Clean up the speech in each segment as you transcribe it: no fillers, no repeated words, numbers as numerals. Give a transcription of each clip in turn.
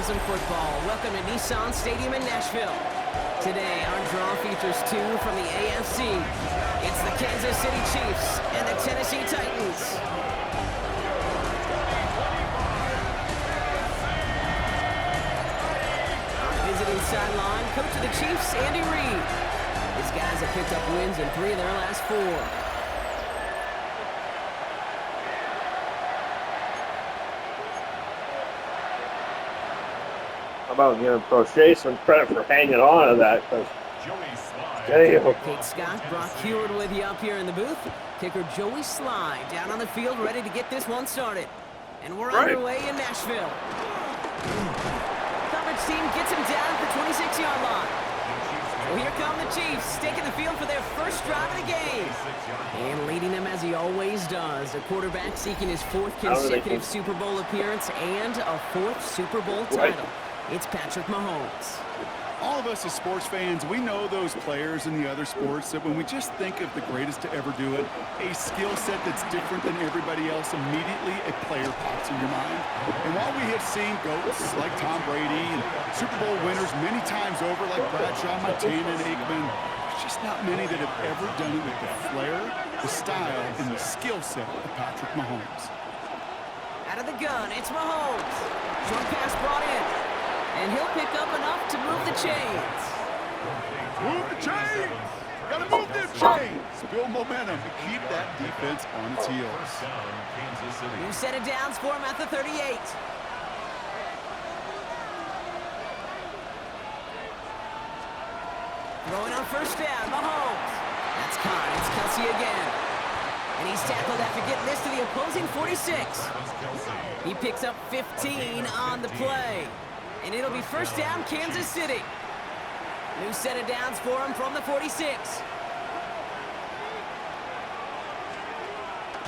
some football. Welcome to Nissan Stadium in Nashville. Today, our draw features two from the AFC. It's the Kansas City Chiefs and the Tennessee Titans. On the visiting sideline, coach of the Chiefs, Andy Reid. His guys have picked up wins in 3 of their last 4. How about giving Prochet some credit for hanging on to that? Damn. Kate Scott, Brock Heward with you up here in the booth. Kicker Joey Slye down on the field, ready to get this one started. And we're underway in Nashville. Coverage team gets him down at the 26-yard line. Well, here come the Chiefs, taking the field for their first drive of the game. And leading them as he always does. A quarterback seeking his 4th consecutive Super Bowl appearance and a 4th Super Bowl title. It's Patrick Mahomes. All of us as sports fans, we know those players in the other sports that when we just think of the greatest to ever do it, a skill set that's different than everybody else, immediately a player pops in your mind. And while we have seen GOATs like Tom Brady and Super Bowl winners many times over like Bradshaw, Montana, and Aikman, there's just not many that have ever done it with the flair, the style, and the skill set of Patrick Mahomes. Out of the gun, it's Mahomes. Short pass brought in. And he'll pick up enough to move the chains. Move the chains! Gotta move them chains! Build momentum to keep that defense on its heels. New set of downs for him at the 38. Throwing on first down, Mahomes. That's caught. It's Kelsey again. And he's tackled after getting this to the opposing 46. He picks up 15 on the play. And it'll be first down, Kansas City. New set of downs for him from the 46.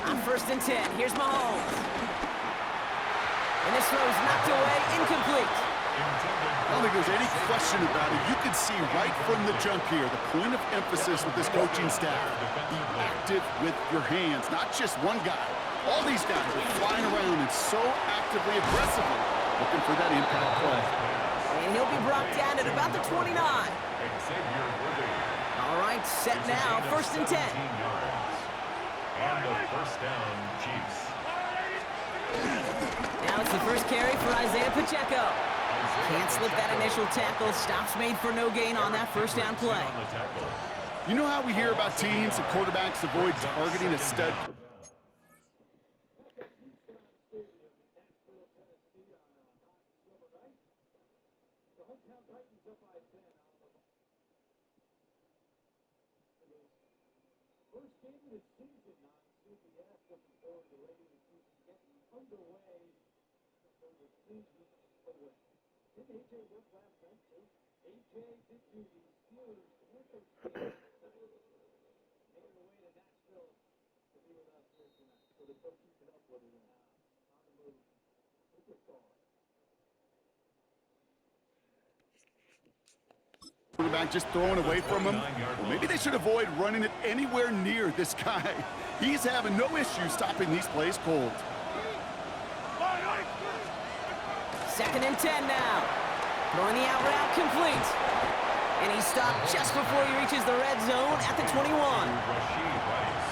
On 1st and 10, here's Mahomes. And this throw's knocked away, incomplete. I don't think there's any question about it. You can see right from the jump here, the point of emphasis with this coaching staff. Be active with your hands, not just one guy. All these guys are flying around and so actively, aggressively looking for that impact play. And he'll be brought down at about the 29. All right, set now, 1st and 10. And the first down, Chiefs. Now it's the first carry for Isaiah Pacheco. Can't slip that initial tackle. Stops made for no gain on that first down play. You know how we hear about teams and quarterbacks avoid targeting a stud? Quarterback just throwing away from him. Well, maybe they should avoid running it anywhere near this guy. He's having no issue stopping these plays cold. 2nd and 10 now. Throwing the out route complete. And he stopped just before he reaches the red zone at the 21.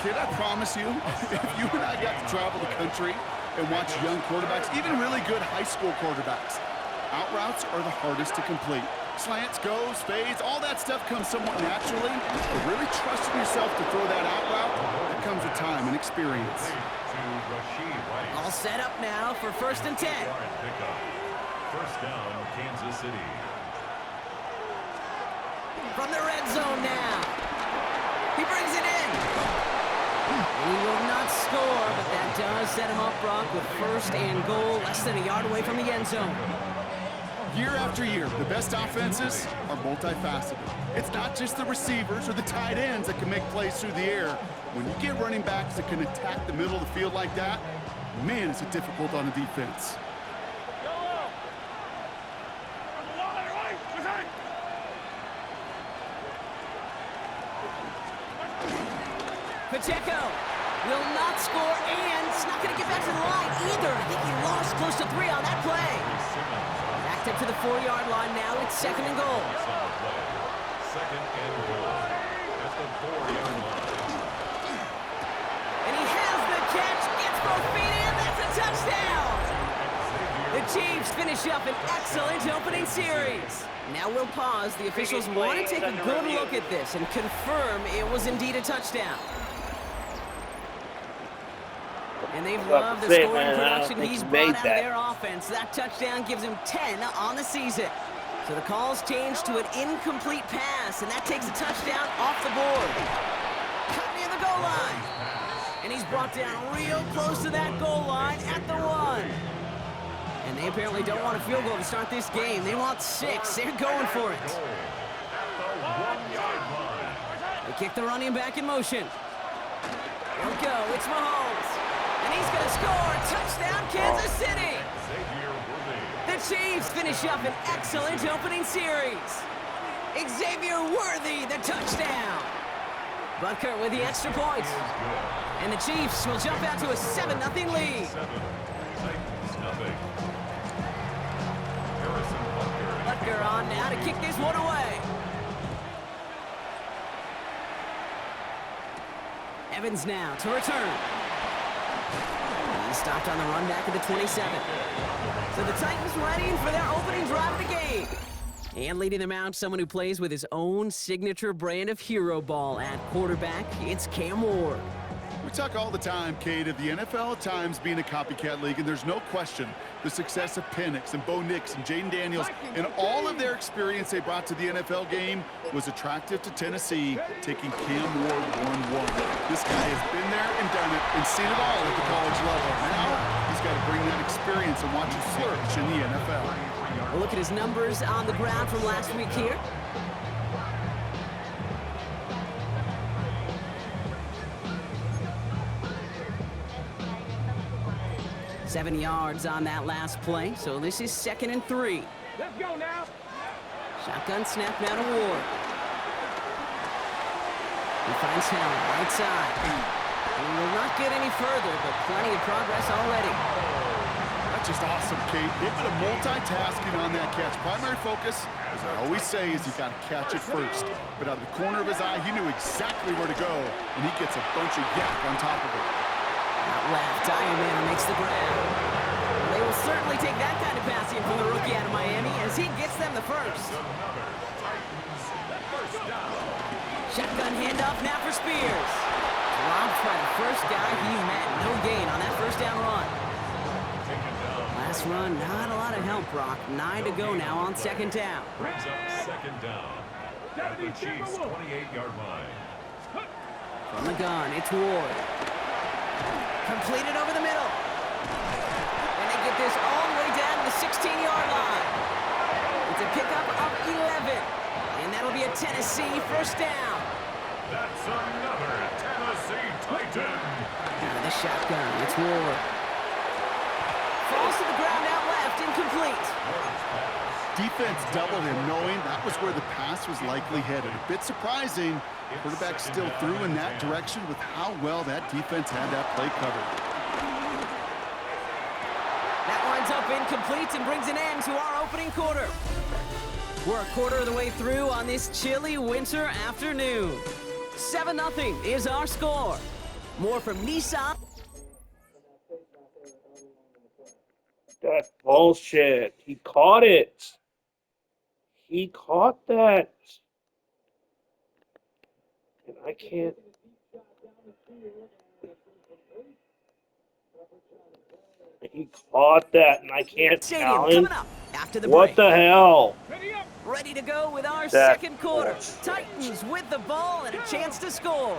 Kid, I promise you, if you and I got to travel the country and watch young quarterbacks, even really good high school quarterbacks, out routes are the hardest to complete. Slants, goes, fades, all that stuff comes somewhat naturally. But really trusting yourself to throw that out route, that comes with time and experience. All set up now for 1st and 10. First down, Kansas City. From the red zone now. He brings it in. He will not score, but that does set him up, Brock, with 1st and goal, less than a yard away from the end zone. Year after year, the best offenses are multifaceted. It's not just the receivers or the tight ends that can make plays through the air. When you get running backs that can attack the middle of the field like that, man, is it difficult on the defense. Pacheco will not score, and it's not going to get back to the line either. I think he lost close to 3 on that play. Back Backed up to the 4-yard line now. It's 2nd and goal. Second and goal at the 4-yard line. And he has the catch. Gets both feet in. That's a touchdown. The Chiefs finish up an excellent opening series. Now we'll pause. The officials want to take a good look at this and confirm it was indeed a touchdown. And they've loved the scoring production he's brought out of their offense. That touchdown gives him 10 on the season. So the call's changed to an incomplete pass, and that takes a touchdown off the board. Cut near the goal line. And he's brought down real close to that goal line at the 1. And they apparently don't want a field goal to start this game. They want 6. They're going for it. They kick the running back in motion. Here we go. It's Mahomes. And he's going to score. Touchdown, Kansas City. The Chiefs finish up an excellent opening series. Xavier Worthy, the touchdown. Butker with the extra point. And the Chiefs will jump out to a 7-0 lead. Butker on now to kick this one away. Evans now to return. He's stopped on the run back at the 27. So the Titans ready for their opening drive of the game. And leading them out, someone who plays with his own signature brand of hero ball at quarterback, it's Cam Ward. We talk all the time, Kate, of the NFL at times being a copycat league, and there's no question the success of Penix and Bo Nix and Jaden Daniels and all of their experience they brought to the NFL game was attractive to Tennessee, taking Cam Ward 1-1. This guy has been there and done it and seen it all at the college level. Now he's got to bring that experience and watch him flourish in the NFL. We'll look at his numbers on the ground from last week here. 7 yards on that last play, so this is 2nd and 3. Let's go now. Shotgun snap now to Ward. He finds Hill, right side. He will not get any further, but plenty of progress already. That's just awesome, Kate. They've been multitasking on that catch. Primary focus, as I always say, is you got to catch it first. But out of the corner of his eye, he knew exactly where to go, and he gets a bunch of yak on top of it. Out left, Diamond makes the grab. They will certainly take that kind of passing from the rookie out of Miami as he gets them the first. Shotgun handoff now for Spears. Dropped by the first guy he met. No gain on that first down run. Last run, not a lot of help, Brock. 9 to go now on 2nd down. Brings up 2nd down at the Chiefs' 28-yard line. From the gun, it's Ward. Completed over the middle. And they get this all the way down to the 16-yard line. It's a pickup of 11. And that'll be a Tennessee first down. That's another Tennessee Titan. Out of the shotgun, it's Ward. Falls to the ground out left, incomplete. Defense doubled him, knowing that was where the pass was likely headed. A bit surprising. Quarterback still threw in that direction with how well that defense had that play covered. That winds up incomplete and brings an end to our opening quarter. We're a quarter of the way through on this chilly winter afternoon. 7-0 is our score. More from Nissan. That's bullshit. He caught it. He caught that. And I can't. He caught that, and I can't tell him. After the what break. the hell? Ready to go with our That second quarter. bullshit. Titans with the ball and a chance to score.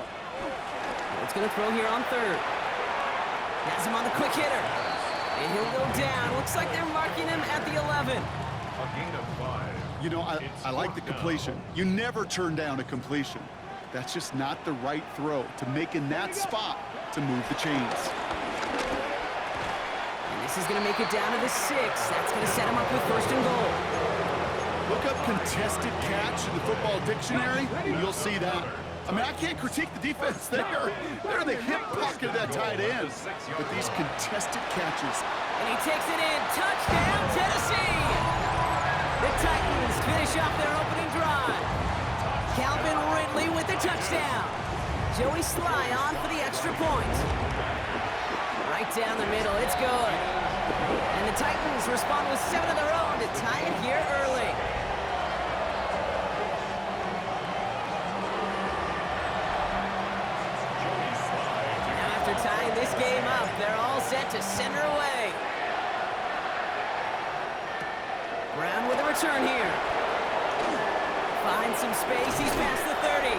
It's going to throw here on 3rd. Has him on the quick hitter. And he'll go down. Looks like they're marking him at the 11. A gain of 5. You know, I like the completion. You never turn down a completion. That's just not the right throw to make in that spot to move the chains. And this is going to make it down to the 6. That's going to set him up with 1st and goal. Look up contested catch in the football dictionary, and you'll see that. I mean, I can't critique the defense there. They're in the hip pocket of that tight end. But these contested catches. And he takes it in. Touchdown, Tennessee! The Titans finish off their opening drive. Calvin Ridley with the touchdown. Joey Sly on for the extra point. Right down the middle, it's good. And the Titans respond with 7 of their own to tie it here early. Now after tying this game up, they're all set to send her away. Brown with a return here. Finds some space, he's past the 30.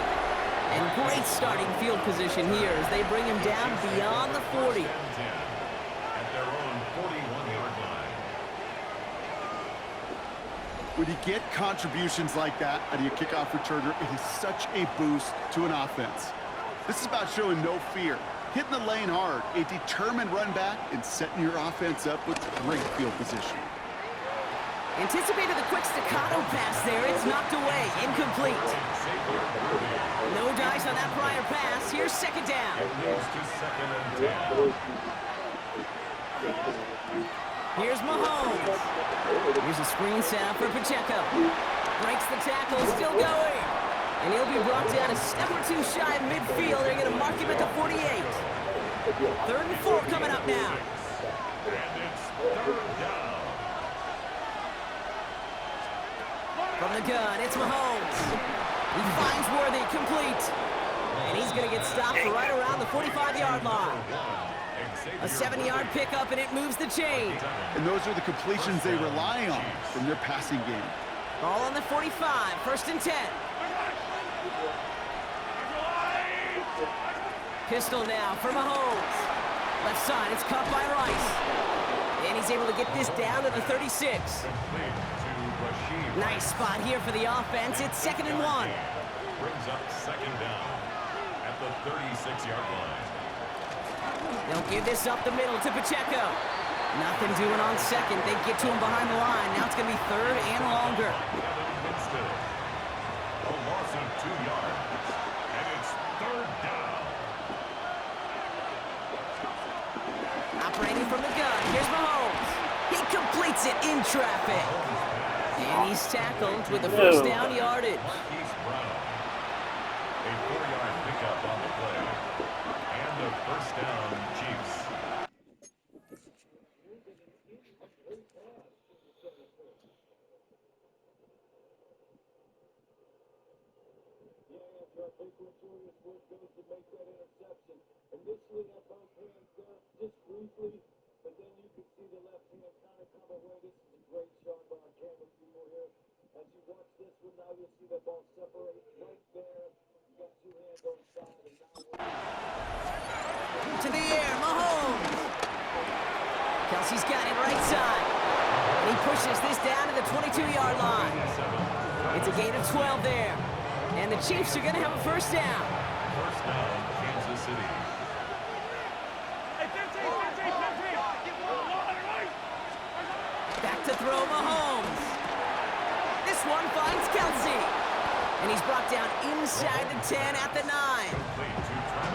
And great starting field position here as they bring him down beyond the 40. At their own 41-yard line. When you get contributions like that out of your kickoff returner, it is such a boost to an offense. This is about showing no fear, hitting the lane hard, a determined run back, and setting your offense up with great field position. Anticipated the quick staccato pass there. It's knocked away. Incomplete. No dice on that prior pass. Here's second down. It moves to 2nd and 10. Here's Mahomes. Here's a screen set up for Pacheco. Breaks the tackle. Still going. And he'll be brought down a step or two shy of midfield. They're going to mark him at the 48. 3rd and 4 coming up now. And it's 3rd down. From the gun, it's Mahomes. He finds Worthy, complete. And he's going to get stopped right around the 45-yard line. A 7-yard pickup, and it moves the chain. And those are the completions they rely on from their passing game. Ball on the 45, 1st and 10. Pistol now for Mahomes. Left side, it's caught by Rice. And he's able to get this down to the 36. Nice spot here for the offense. It's 2nd and 1. Brings up 2nd down at the 36-yard line. They'll give this up the middle to Pacheco. Nothing doing on 2nd. They get to him behind the line. Now it's going to be 3rd and longer. Kevin Winston. A loss of 2 yards. And it's 3rd down. Operating from the gun. Here's Mahomes. He completes it in traffic. And he's tackled with the 1st down yardage. Marquise Brown. A 4-yard pickup on the play. And the 1st down, Chiefs. To the air, Mahomes. Kelsey's got it right side. And he pushes this down to the 22-yard line. It's a gain of 12 there. And the Chiefs are going to have a 1st down. 1st down, Kansas City. Back to throw Mahomes. This one finds Kelsey. And he's brought down inside the 10 at the 9.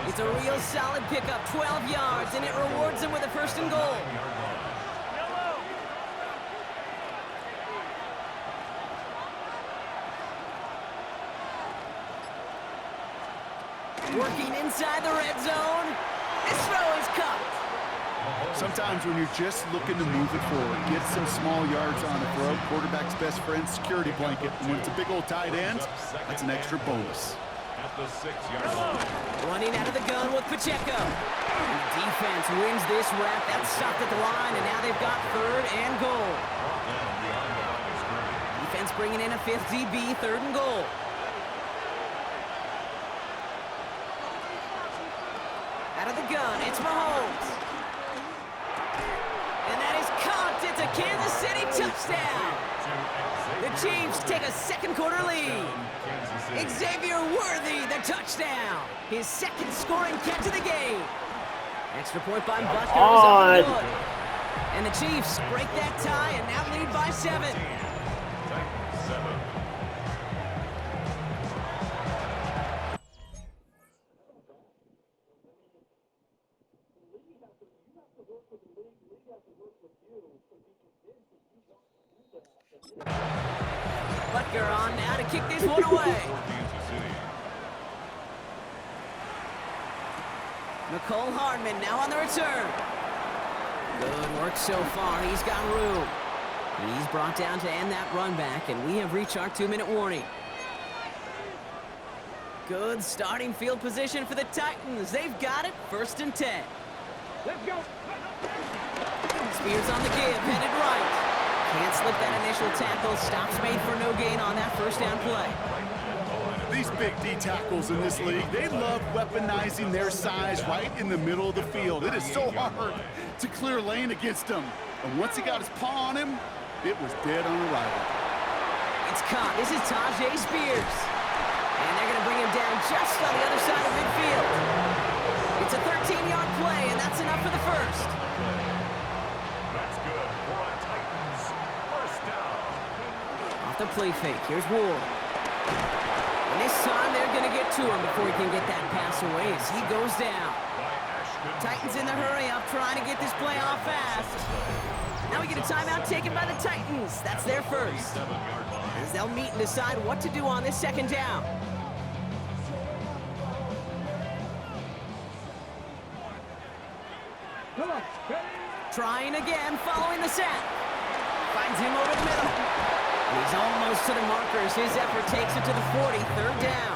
It's a real solid pickup, 12 yards, and it rewards him with a 1st and goal. Working inside the red zone. This throw is caught. Sometimes when you're just looking to move it forward, get some small yards on the throw, quarterback's best friend, security blanket. And when it's a big old tight end, that's an extra bonus. At the 6-yard line. Running out of the gun with Pacheco. And the defense wins this rep. That's stopped at the line, and now they've got 3rd and goal. Down behind the line of scrimmage. Defense bringing in a 5th DB, 3rd and goal. Out of the gun, it's Mahomes. And that is caught. It's a Kansas City touchdown. The Chiefs take a 2nd quarter lead. Xavier Worthy, the touchdown. His 2nd scoring catch of the game. Extra point by Butker is up and good. And the Chiefs break that tie and now lead by 7. Titans 7. Butker on now to kick this one away. Nicole Hardman now on the return. Good work so far. He's got room. He's brought down to end that run back, and we have reached our 2-minute warning. Good starting field position for the Titans. They've got it. 1st and 10. Let's go. Spears on the give, headed right. Can't slip that initial tackle. Stops made for no gain on that 1st down play. These big D tackles in this league, they love weaponizing their size right in the middle of the field. It is so hard to clear lane against them. And once he got his paw on him, it was dead on arrival. It's caught. This is Tajay Spears. And they're going to bring him down just on the other side of midfield. It's a 13-yard play, and that's enough for the 1st. That's good for a Titans 1st down. Off the play fake. Here's Ward. And this time they're going to get to him before he can get that pass away as he goes down. Titans in the hurry up, trying to get this play off fast. Now we get a timeout taken by the Titans. That's their 1st. As they'll meet and decide what to do on this 2nd down. Come on. Trying again, following the sack. Finds him over the middle. And he's almost to the markers. His effort takes it to the 40, 3rd down.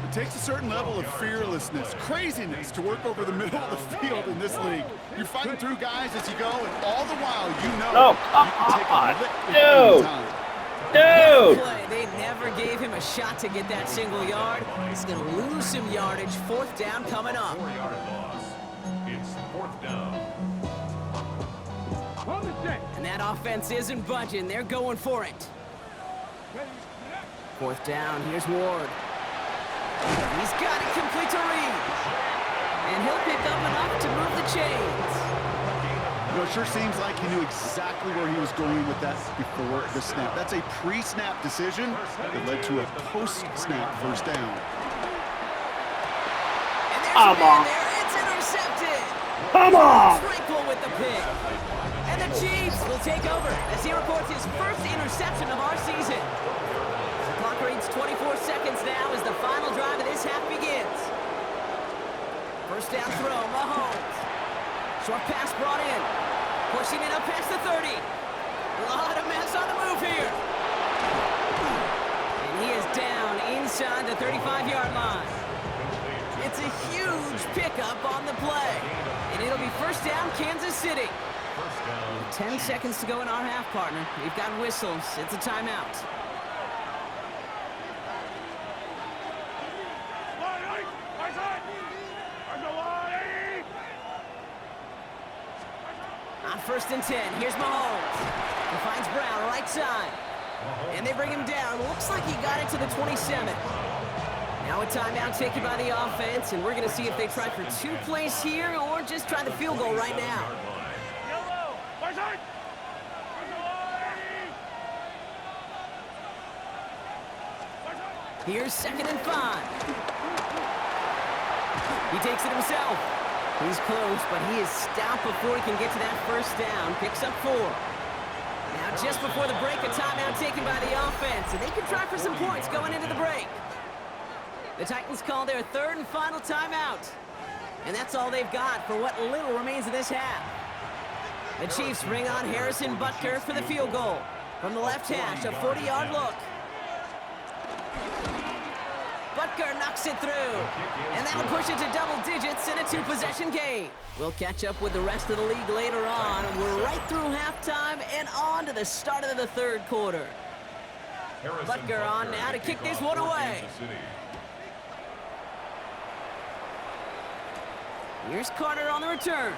It takes a certain level of fearlessness, craziness to work over the middle of the field in this league. You're fighting through guys as you go, and all the while you know you can take a lick at any time. Dude! They never gave him a shot to get that single yard. He's going to lose some yardage. 4th down coming up. 4-yard loss. It's 4th down. On the set. And that offense isn't budging. They're going for it. 4th down. Here's Ward. He's got it complete to Reed. And he'll pick up enough to move the chains. You know, it sure seems like he knew exactly where he was going with that before the snap. That's a pre-snap decision that led to a post-snap 1st down. And there's a man there. It's intercepted. Come on! Tranquil with the pick. And the Chiefs will take over as he reports his 1st interception of our season. The clock reads 24 seconds now as the final drive of this half begins. 1st down throw, Mahomes. Short pass brought in. Pushing it up past the 30. A lot of mess on the move here. And he is down inside the 35-yard line. It's a huge pickup on the play. And it'll be 1st down, Kansas City. 10 seconds to go in our half, partner. We've got whistles. It's a timeout. On 1st and 10, here's Mahomes. He finds Brown right side. And they bring him down. Looks like he got it to the 27. Now a timeout taken by the offense, and we're going to see if they try for 2 plays here or just try the field goal right now. Here's 2nd and 5. He takes it himself. He's close, but he is stopped before he can get to that 1st down. Picks up 4. Now just before the break, a timeout taken by the offense, and they can try for some points going into the break. The Titans call their 3rd and final timeout. And that's all they've got for what little remains of this half. The Chiefs bring on Harrison Butker for the field goal. From the left hash, a 40-yard look. Butker knocks it through, and that'll push it to double digits in a 2-possession game. We'll catch up with the rest of the league later on. We're right through halftime and on to the start of the 3rd quarter. Butker on now to kick this one away. Here's Carter on the return.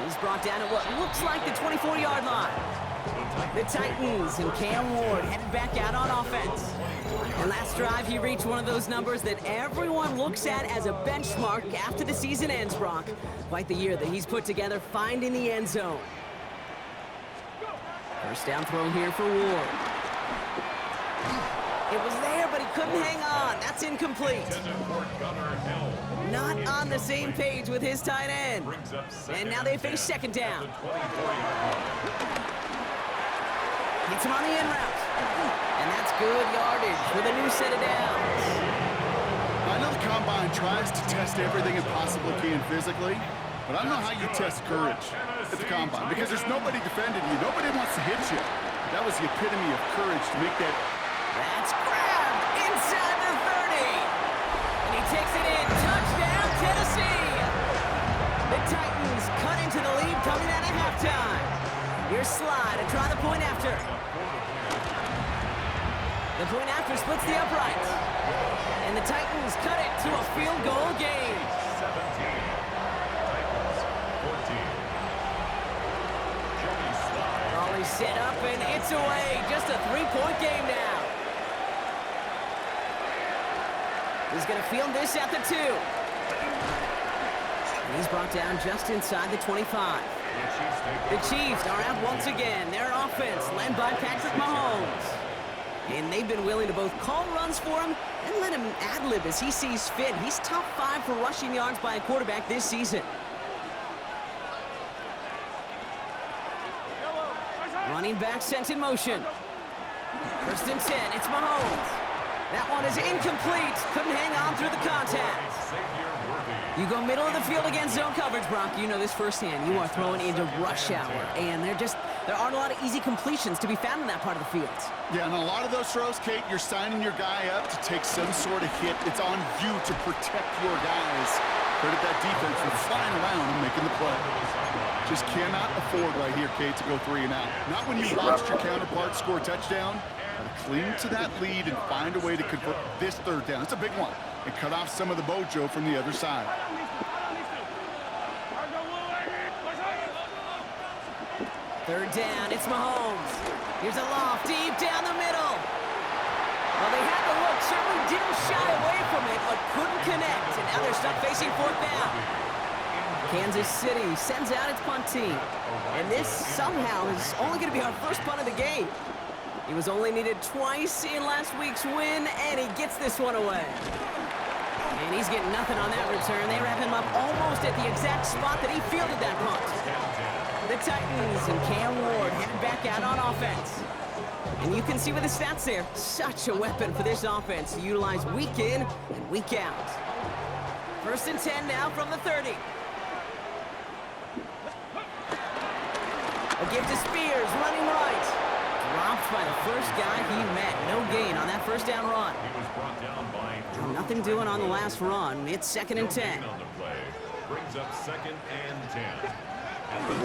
He's brought down at what looks like the 24-yard line. The Titans and Cam Ward headed back out on offense. And last drive, he reached one of those numbers that everyone looks at as a benchmark after the season ends, Brock. Quite the year that he's put together, finding the end zone. 1st down throw here for Ward. It was there, but he couldn't hang on. That's incomplete. Not on the same page with his tight end. And now they face 2nd down. Hits him on the in route. And that's good yardage with a new set of downs. I know the Combine tries to test everything it possibly can physically, but I don't know how you test courage at the Combine because there's nobody defending you. Nobody wants to hit you. That was the epitome of courage to make that. That's grabbed inside the 30. And he takes it in. Touchdown, Tennessee. The Titans cut into the lead coming out of halftime. Here's Slide to try the point after. The point after splits the uprights. And the Titans cut it to a field goal game. 17. Titans 14. Joey Slide. Raleigh set up and it's away. Just a 3-point game now. He's going to field this at the 2. And he's brought down just inside the 25. The Chiefs are out once again. Their offense led by Patrick Mahomes. And they've been willing to both call runs for him and let him ad-lib as he sees fit. He's top 5 for rushing yards by a quarterback this season. Running back sent in motion. First and 10, it's Mahomes. That one is incomplete. Couldn't hang on through the contact. You go middle of the field against zone coverage, Brock. You know this firsthand. You are throwing into rush hour, and there aren't a lot of easy completions to be found in that part of the field. Yeah, and a lot of those throws, Kate, you're signing your guy up to take some sort of hit. It's on you to protect your guys. Credit that defense for flying around and making the play. Just cannot afford right here, Kate, to go 3 and out. Not when you watched your counterpart score a touchdown. Cling to that lead and find a way to convert this 3rd down. It's a big one. And cut off some of the mojo from the other side. 3rd down, it's Mahomes. Here's a loft deep down the middle. Well, they had the look, certainly didn't shy away from it, but couldn't connect. And now they're stuck facing 4th down. Kansas City sends out its punt team. And this somehow is only going to be our first punt of the game. He was only needed twice in last week's win, and he gets this one away. And he's getting nothing on that return. They wrap him up almost at the exact spot that he fielded that punt. The Titans and Cam Ward headed back out on offense. And you can see with the stats there, such a weapon for this offense to utilize week in and week out. 1st and 10 now from the 30. A give to Spears, running right. Dropped by the first guy he met. No gain on that 1st down run. He was brought down by Nothing doing on the last run. It's 2nd and 10. on the play. Brings up 2nd and 10.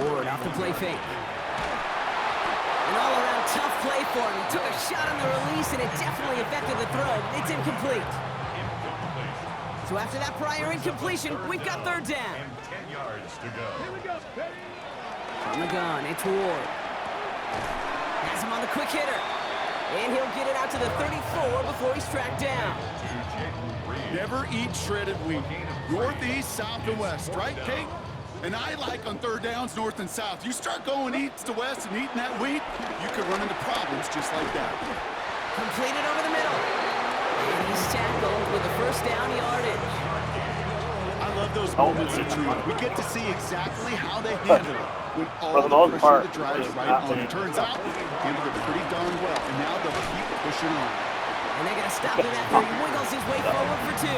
Ward off the play fake. An all-around tough play for him. He took a shot on the release, and it definitely affected the throw. It's incomplete. So after that prior incompletion, we've got 3rd down. And 10 yards to go. From the gun, it's Ward. Has him on the quick hitter. And he'll get it out to the 34 before he's tracked down. Never eat shredded wheat. North, east, south, and west, right, Kate? And I like on 3rd downs, north and south. You start going east to west and eating that wheat, you could run into problems just like that. Completed over the middle. And he's tackled with the 1st down yardage. I love those moments of truth. We get to see exactly how they handle it when all the most pressure part, of the drive is right on. It turns out, handled it pretty darn well, and now they'll keep pushing on. And they're going to stop him after he wiggles his way forward for 2.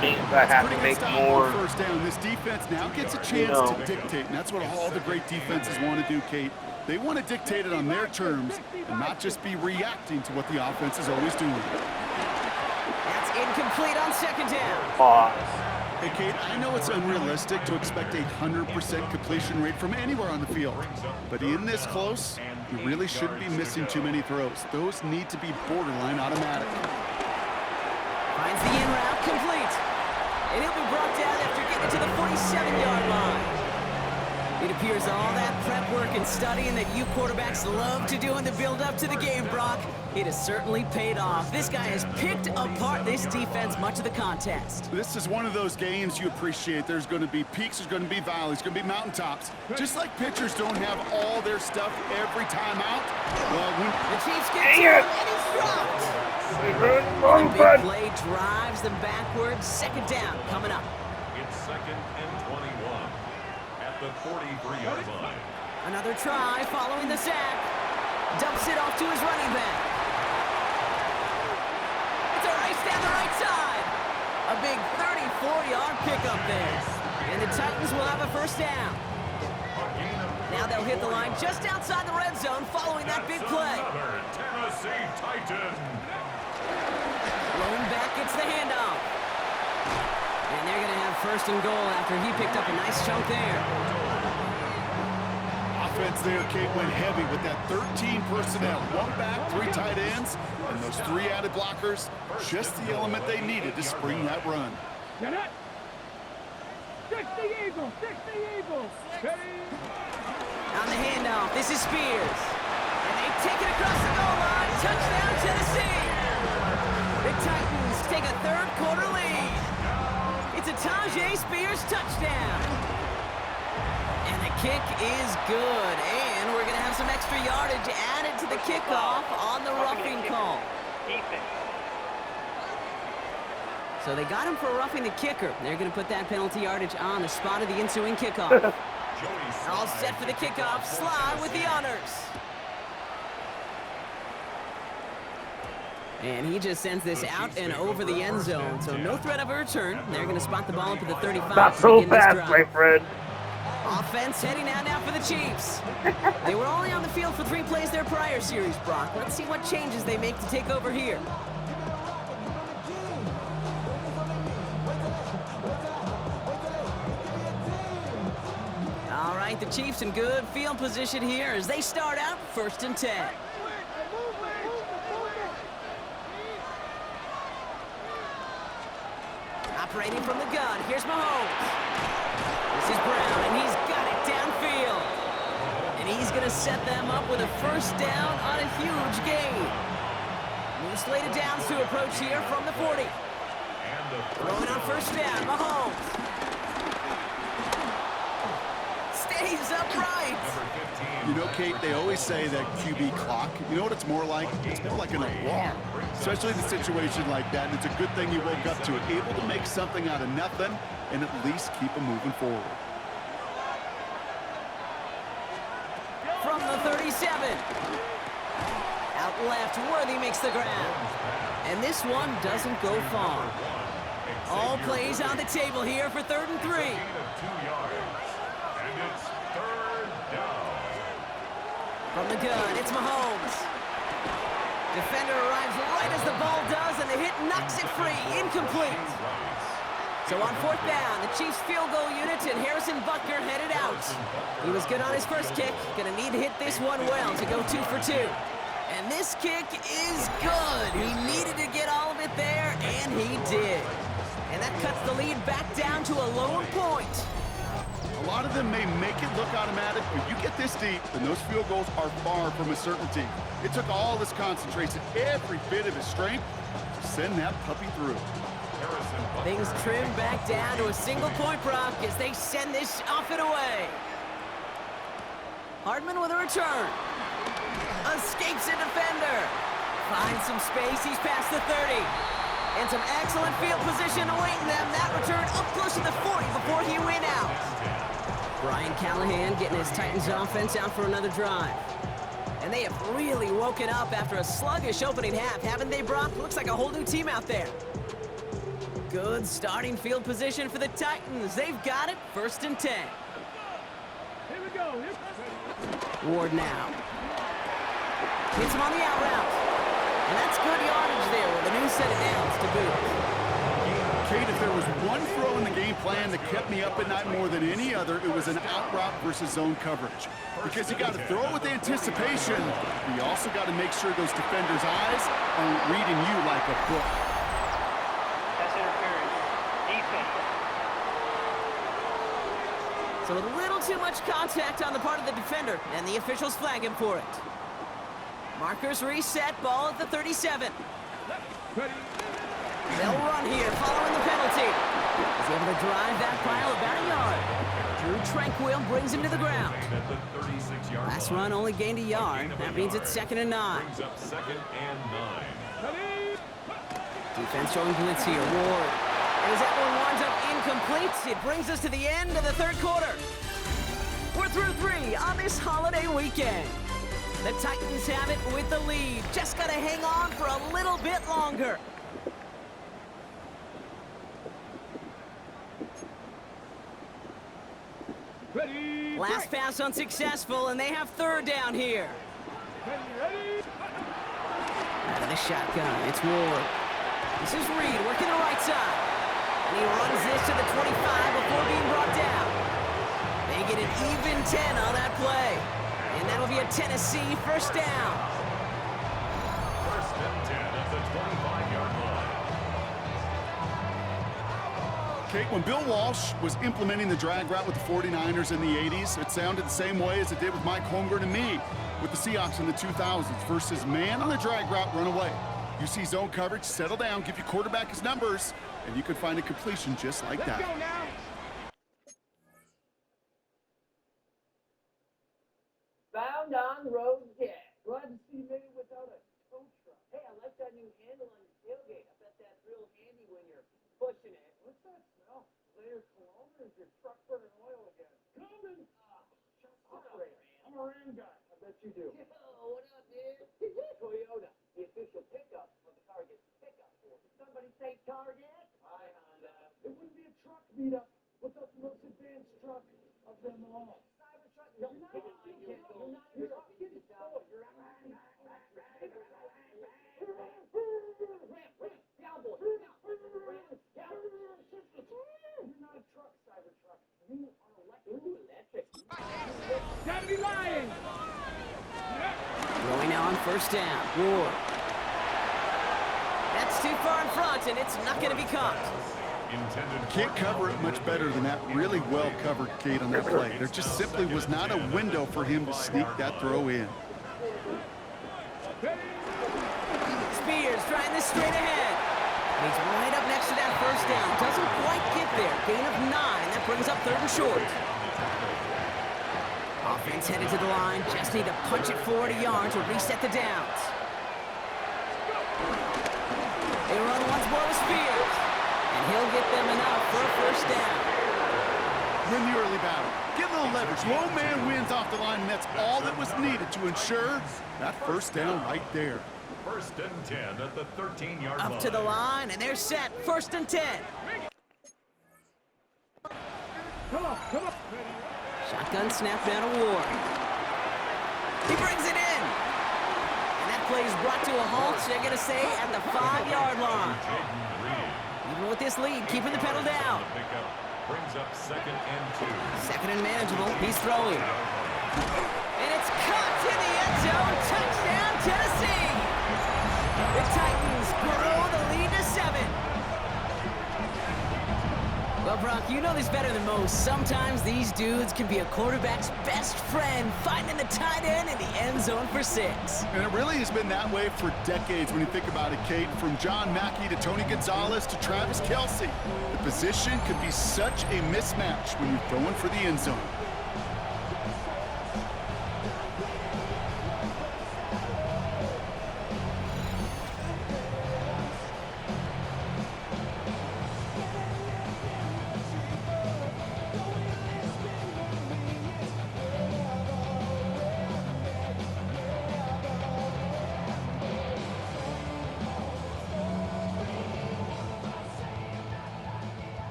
Means I have to make more. 1st down. This defense now gets a chance to dictate, and that's what all the great defenses want to do, Kate. They want to dictate it on their terms and not just be reacting to what the offense is always doing. That's incomplete on 2nd down. Pause. Hey, Kate, I know it's unrealistic to expect a 100% completion rate from anywhere on the field, but in this close, you really shouldn't be missing too many throws. Those need to be borderline automatic. Finds the in route complete. And he'll be brought down after getting to the 47-yard line. It appears all that prep work and studying that you quarterbacks love to do in the build-up to the game, Brock, it has certainly paid off. This guy has picked apart this defense much of the contest. This is one of those games you appreciate. There's going to be peaks, there's going to be valleys, there's going to be mountaintops. Just like pitchers don't have all their stuff every time out. Well, the Chiefs get to him, and he's dropped. The big play drives them backwards. 2nd down coming up. It's 2nd and 21 at the 43-yard line. Another try following the sack. Dumps it off to his running back. It's a race down the right side. A big 34-yard pickup there. And the Titans will have a first down. Now they'll hit the line just outside the red zone following that big play. Tennessee Titan. Lone back gets the handoff. And they're going to have first and goal after he picked up a nice chunk there. Offense there, Kate, went heavy with that 13 personnel. One back, 3 tight ends, and those 3 added blockers. Just the element they needed to spring that run. Get it! 60 Eagles! 60 Eagles! On the handoff, this is Spears. And they take it across the goal line. Touchdown, Tennessee! The Titans take a third-quarter lead. It's a Tajay Spears touchdown. And the kick is good. And we're going to have some extra yardage added to the kickoff on the roughing call. So they got him for roughing the kicker. They're going to put that penalty yardage on the spot of the ensuing kickoff. All set for the kickoff. Sly with the honors. And he just sends this out and over the end zone. So no threat of a return. They're going to spot the ball up at the 35. Not so fast, my friend. Offense heading out now for the Chiefs. They were only on the field for 3 plays their prior series, Brock. Let's see what changes they make to take over here. All right, the Chiefs in good field position here as they start out 1st and 10. Operating from the gun, here's Mahomes. This is Brown, and he's got it downfield. And he's going to set them up with a first down on a huge gain. New slated downs to approach here from the 40. Throwing on first down, Mahomes. Stays upright. You know, Kate, they always say that QB clock, you know what it's more like? It's more like an alarm, especially in a situation like that. And it's a good thing you woke up to it, able to make something out of nothing and at least keep them moving forward. From the 37. Out left, Worthy makes the ground. And this one doesn't go far. All plays on the table here for 3rd and 3. From the gun, it's Mahomes. Defender arrives right as the ball does, and the hit knocks it free. Incomplete. So on 4th down, the Chiefs field goal unit and Harrison Butker headed out. He was good on his first kick. Gonna need to hit this one well to go 2 for 2. And this kick is good. He needed to get all of it there, and he did. And that cuts the lead back down to a lone point. A lot of them may make it look automatic, but you get this deep, and those field goals are far from a certainty. It took all his concentration, every bit of his strength, to send that puppy through. Things trim back down to a single point, Brock, as they send this off and away. Hardman with a return. Escapes a defender. Finds some space, he's past the 30. And some excellent field position awaiting them. That return up close to the 40 before he went out. Brian Callahan getting his Titans offense out for another drive. And they have really woken up after a sluggish opening half, haven't they, Brock? Looks like a whole new team out there. Good starting field position for the Titans. They've got it, 1st and 10. Here we go. Ward now. Hits him on the out route. And that's good yardage there with a new set of downs to boot. Kate, if there was one throw in the game plan that kept me up at night more than any other, it was an out route versus zone coverage. Because you got to throw with anticipation, but you also got to make sure those defenders' eyes aren't reading you like a book. That's interference. Defense. So a little too much contact on the part of the defender, and the officials flag him for it. Markers reset, ball at the 37. They'll run here, following the penalty. He's able to drive that pile about a yard. Drew Tranquil brings him to the ground. Last run only gained a yard. That means it's 2nd and 9. Defense showing blitz here. Ward. As that one winds up incomplete, it brings us to the end of the 3rd quarter. We're through 3 on this holiday weekend. The Titans have it with the lead. Just got to hang on for a little bit longer. Ready. Last pass unsuccessful, and they have third down here. Ready. Out of the shotgun, it's Ward. This is Reed working the right side. And he runs this to the 25 before being brought down. They get an even 10 on that play. And that'll be a Tennessee first down. First and 10 at the 25-yard line. Kate, when Bill Walsh was implementing the drag route with the 49ers in the 80s, it sounded the same way as it did with Mike Holmgren and me with the Seahawks in the 2000s versus man on the drag route, run away. You see zone coverage, settle down, give your quarterback his numbers, and you can find a completion just like Let's that. go now. Found on road deck. Glad to see you made it without a tow truck. Hey, I like that new handle on your tailgate. I bet that's real handy when you're pushing it. What's that smell? Later cologne, or is your truck burning oil again? Coming. Shut up, man. I'm a Ram guy. I bet you do. Yo, what up, dude? Toyota, the official pickup of the Target pickup force. Somebody say Target? Hi, Honda. It wouldn't be a truck meetup without the most advanced truck of them all. Cybertruck. You're not a kid. You're not a truck. Kid is toy. You're a Ramp, cowboy. Ramp, You're not a truck, Cybertruck. You are electric. Ooh, electric. Gotta be lying. Throwing now on first down. Ward. That's too far in front, and it's not going to be caught. Intended Can't cover it much better than that really well-covered Kate on that play. There just simply was not a window for him to sneak that throw in. Spears trying this straight ahead. And he's right up next to that first down. Doesn't quite get there. Gain of 9. That brings up third and short. Offense headed to the line. Just need to punch it 40 yards to reset the downs. They run once more with Spears. And he'll get them enough for a first down. Win the early battle. Get a little leverage. Low man wins off the line, and that's all that was needed to ensure that first down right there. First and 10 at the 13-yard line. Up to the line, and they're set. First and 10. Come on, come on. Shotgun snap down to Ward. He brings it in. And that play is brought to a halt, so they're going to say at the 5-yard line. Even with this lead, keeping the pedal down. The pickup brings up second and 2. Second and manageable. He's throwing. And it's caught in the end zone. Touchdown, Tennessee. The Titans grow the lead to 7. Well, Brock, you know this better than most. Sometimes these dudes can be a quarterback's best friend, finding the tight end in the end zone for 6. And it really has been that way for decades when you think about it, Kate. From John Mackey to Tony Gonzalez to Travis Kelce. The position could be such a mismatch when you're throwing for the end zone.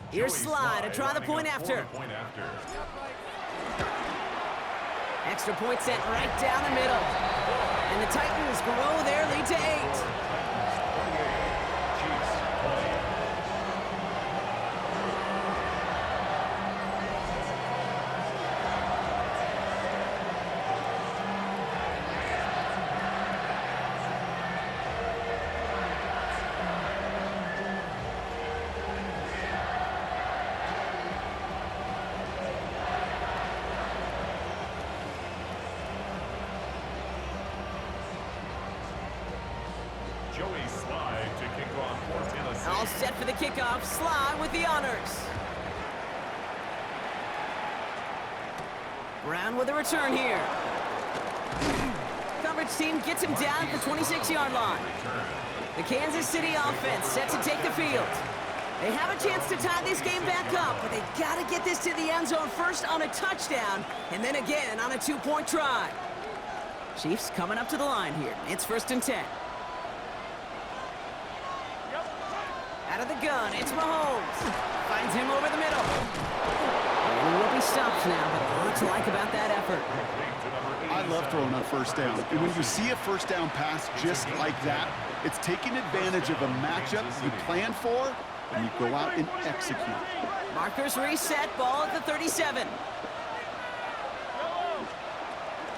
Here's Sly to try the point after. Extra point set right down the middle. And the Titans grow their lead to 8. All set for the kickoff. Sly with the honors. Brown with a return here. Coverage team gets him down for 26-yard line. The Kansas City offense set to take the field. They have a chance to tie this game back up, but they got to get this to the end zone first on a touchdown, and then again on a 2-point try. Chiefs coming up to the line here. It's 1st and 10. Out of the gun, it's Mahomes. Finds him over the middle. And he will be stopped now, but what to like about that effort? I love throwing on 1st down. And when you see a 1st down pass just like that, it's taking advantage of a matchup you plan for, and you go out and execute. Markers reset, ball at the 37.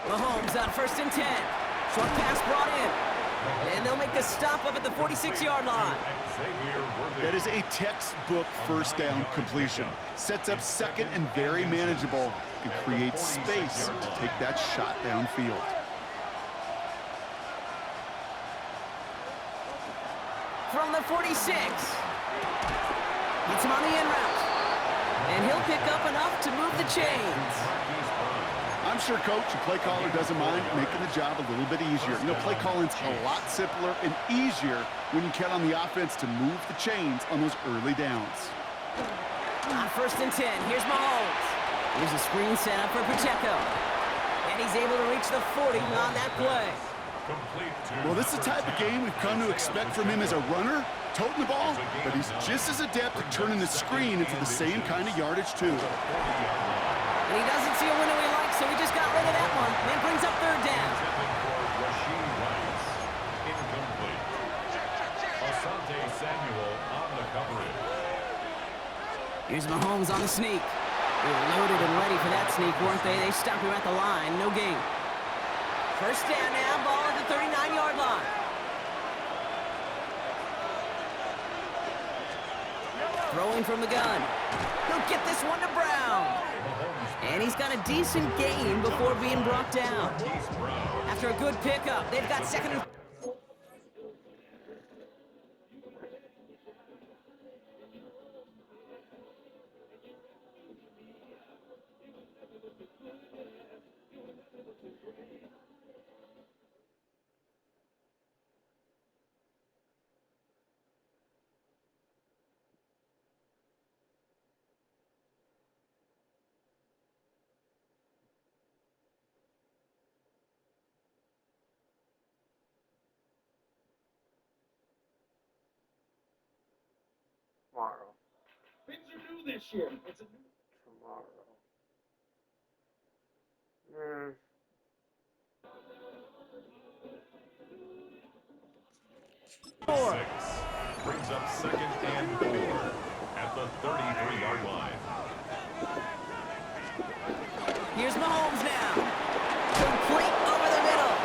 Mahomes on 1st and 10. Short pass brought in. And they'll make the stop up at the 46-yard line. That is a textbook 1st down completion. Sets up 2nd and very manageable and creates space to take that shot downfield. From the 46. Gets him on the in route. And he'll pick up enough to move the chains. I'm sure coach and play caller doesn't mind making the job a little bit easier. You know, play calling's a lot simpler and easier when you count on the offense to move the chains on those early downs. On 1st and 10, here's Mahomes. Here's a screen set up for Pacheco. And he's able to reach the 40 on that play. Well, this is the type of game we've come to expect from him as a runner, toting the ball, but he's just as adept at turning the screen into the same kind of yardage, too. And he doesn't see a window he likes, so he just got rid of that one. And brings up 3rd down. Here's Mahomes on the sneak. They were loaded and ready for that sneak, weren't they? They stopped him at the line. No gain. 1st down now, ball at the 39-yard line. Throwing from the gun. He'll get this one to Brown. And he's got a decent gain before being brought down. After a good pickup, they've got 2nd and... Tomorrow. Things are new this year. It's a new. Tomorrow. Brings up 2nd and 4 at the 33-yard line. Here's Mahomes now. Complete over the middle.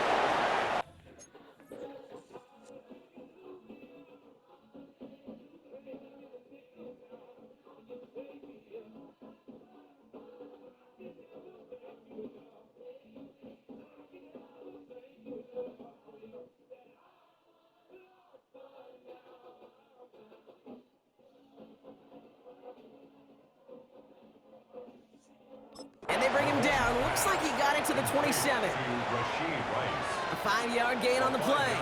And they bring him down. Looks like he got it to the 27. A 5-yard gain on the play.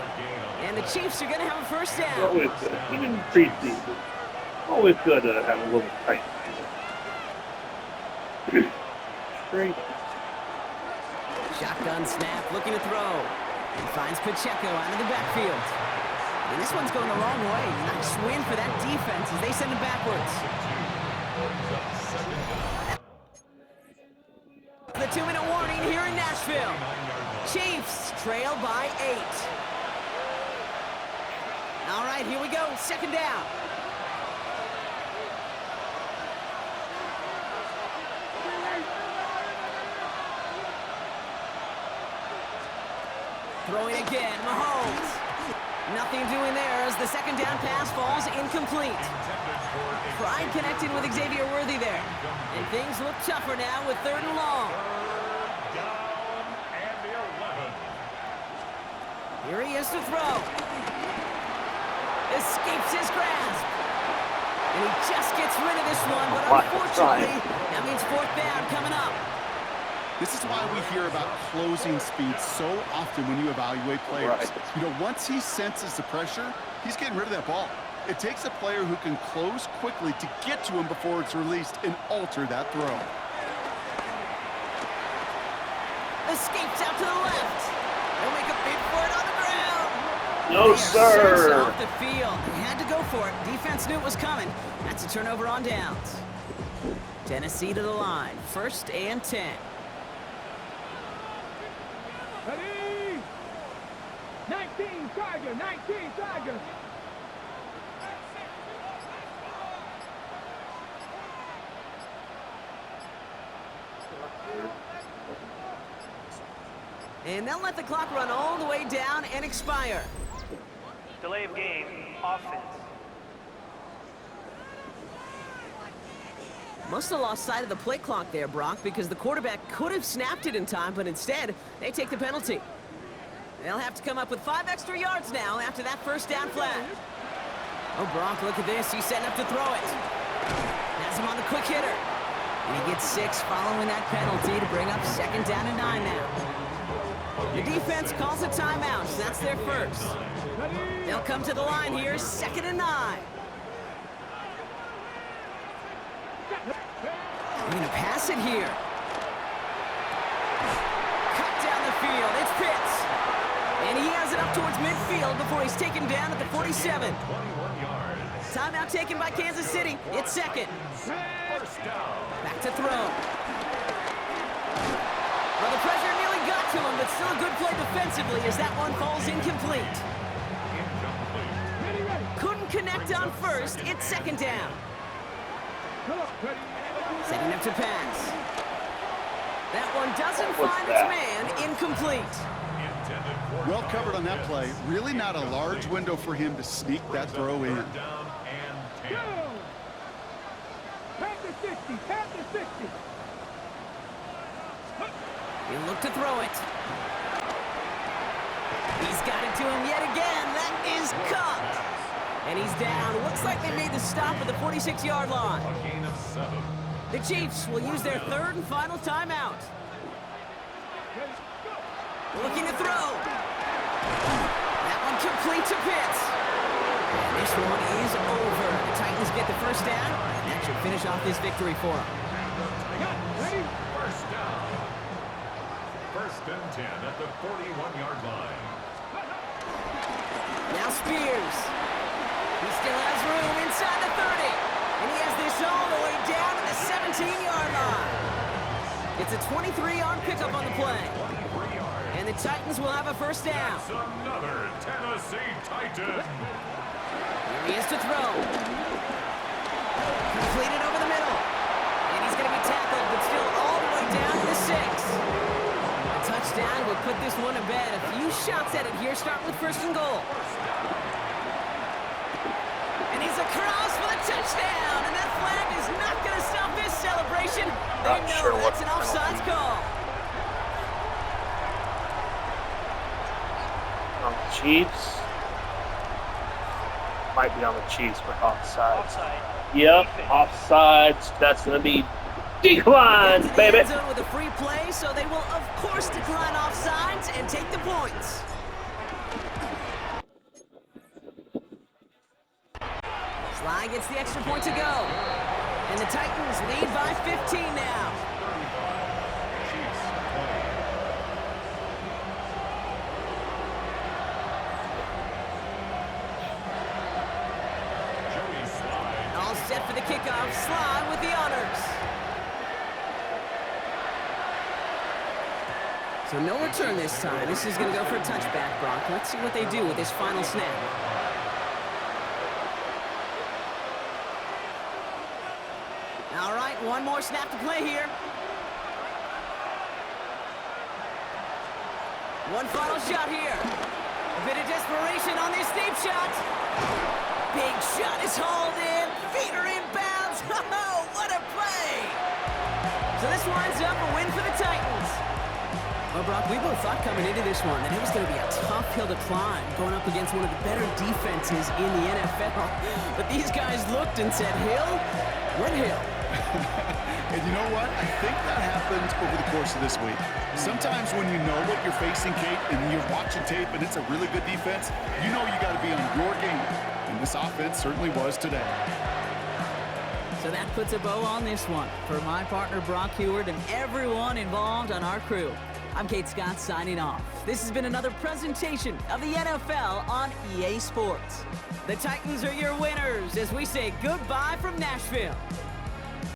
And the Chiefs are going to have a 1st down. Always good. Even preseason. Always good to have a little tight. Straight. Shotgun snap, looking to throw. He finds Pacheco out of the backfield. And this one's going the wrong way. Nice win for that defense as they send it backwards. The 2-minute warning here in Nashville. Chiefs trail by 8. All right, here we go. 2nd down. Throwing again, Mahomes. Nothing doing there as the 2nd down pass falls incomplete. Pride connected with Xavier Worthy there. And things look tougher now with 3rd and long. Here he is to throw. Escapes his grasp. And he just gets rid of this one, but unfortunately, that means 4th down coming up. This is why we hear about closing speed so often when you evaluate players. Right. You know, once he senses the pressure, he's getting rid of that ball. It takes a player who can close quickly to get to him before it's released and alter that throw. Escapes out to the left. They'll make a bid for it on the ground. No, They are surged sir. off the field. They had to go for it. Defense knew it was coming. That's a turnover on downs. Tennessee to the line. 1st and 10. Ready? 19 Tiger, 19 Tiger. And they'll let the clock run all the way down and expire. Delay of game, offense. Must have lost sight of the play clock there, Brock, because the quarterback could have snapped it in time, but instead, they take the penalty. They'll have to come up with 5 extra yards now after that 1st down flag. Oh, Brock, look at this. He's setting up to throw it. Has him on the quick hitter. And he gets 6 following that penalty to bring up 2nd down and 9 now. The defense calls a timeout, so that's their 1st. They'll come to the line here, 2nd and 9. They're going to pass it here. Cut down the field. It's Pitts. And he has it up towards midfield before he's taken down at the 47. 21 yards. Timeout taken by Kansas City. It's 2nd. Back to throw. Well, the pressure nearly got to him, but still a good play defensively as that one falls incomplete. Couldn't connect on 1st. It's 2nd down. Setting up to pass. That one doesn't find its man. Incomplete. Well covered on that play. Really not a large window for him to sneak that throw in. Down and 10. Panther 60, Panther 60. He'll look to throw it. He's got it to him yet again. That is caught. And he's down. Looks like they made the stop at the 46-yard line. A gain of 7. The Chiefs will use their 3rd and final timeout. Looking to throw. That one complete to Pitts. And this one is over. The Titans get the 1st down, and that should finish off this victory for them. First down. 1st and 10 at the 41-yard line. Now Spears. He still has room inside the 30. And he has this all the way down to the 17-yard line. It's a 23-yard pickup on the play. 23 yards. And the Titans will have a 1st down. That's another Tennessee Titan. Here he is to throw. Completed over the middle. And he's going to be tackled, but still all the way down to the 6. A touchdown will put this one to bed. A few shots at it here, starting with 1st and goal. And he's across for the touchdown. And that flag is not going to stop this celebration. They Not know sure what that's an offsides call. On the Chiefs. Might be on the Chiefs, but offside. Offside. Yep, Defense. offsides. That's going to be declines, Into the baby. end zone with a free play, so they will, of course, decline offsides and take the points. Sly gets the extra point to go. And the Titans lead by 15 now. 35. Chiefs 20. Joey Slide. All set for the kickoff. Sly with the honors. So no return this time. This is going to go for a touchback, Brock. Let's see what they do with this final snap. All right, one more snap to play here. One final shot here. A bit of desperation on this deep shot. Big shot is hauled in. Feet are inbounds. Oh, what a play! So this winds up a win for the Titans. Well, Brock, we both thought coming into this one that it was going to be a tough hill to climb, going up against one of the better defenses in the NFL. But these guys looked and said, Hill? What hill? And you know what? I think that happened over the course of this week. Sometimes when you know what you're facing, Kate, and you're watching tape and it's a really good defense, you know you got to be on your game. And this offense certainly was today. So that puts a bow on this one. For my partner, Brock Heward, and everyone involved on our crew. I'm Kate Scott signing off. This has been another presentation of the NFL on EA Sports. The Titans are your winners as we say goodbye from Nashville.